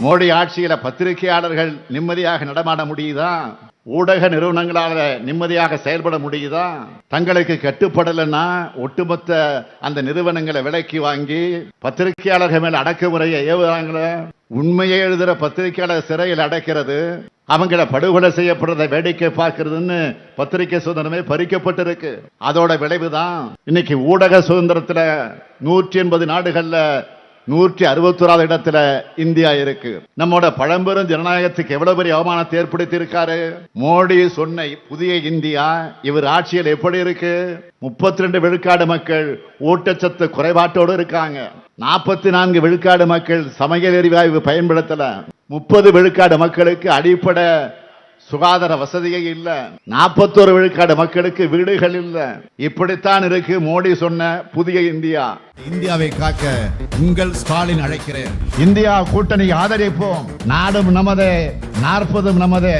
மோடி ஆட்சியில பத்திரிகையாளர்கள் நிம்மதியாக நடமாட முடியுதா? ஊடக நிறுவனங்களால நிம்மதியாக செயல்பட முடியுதா? தங்களுக்கு கட்டுப்படலைன்னா ஒட்டுமொத்த அந்த நிறுவனங்களை விலைக்கு வாங்கி பத்திரிகையாளர்கள் மேல அடக்குமுறையை ஏவுறாங்களே. உண்மையை எழுதுற பத்திரிகையாளர் சிறையில் அடைக்கிறது, அவங்கள படுகொலை செய்யப்படுறதை வேடிக்கை பார்க்கறதுன்னு பத்திரிகை சுதந்திரமே பறிக்கப்பட்டிருக்கு. அதோட விளைவுதான் இன்னைக்கு ஊடக சுதந்திரத்துல 180 நாடுகள்ல 161வது இடத்துல இந்தியா இருக்கு. நம்மோட பழம்பெரும் ஜனநாயகத்துக்கு எவ்வளவு பெரிய அவமானத்தை ஏற்படுத்தி இருக்காரு. மோடி சொன்ன புதிய இந்தியா இவர் ஆட்சியில் எப்படி இருக்கு? 32 விழுக்காடு மக்கள் ஊட்டச்சத்து குறைபாட்டோடு இருக்காங்க. 44 விழுக்காடு மக்கள் சமையல் எரிவாயு பயன்படுத்தல. 30 விழுக்காடு மக்களுக்கு அடிப்படை சுகாதார வசதியே இல்ல. 41 விழுக்காடு மக்களுக்கு வீடுகள் இல்ல. இப்படித்தான் இருக்கு மோடி சொன்ன புதிய இந்தியா. இந்தியாவை காக்க உங்கள் ஸ்டாலின் அழைக்கிறேன். இந்தியா கூட்டணி ஆதரிப்போம். நாடும் நமதே, 40 நமதே.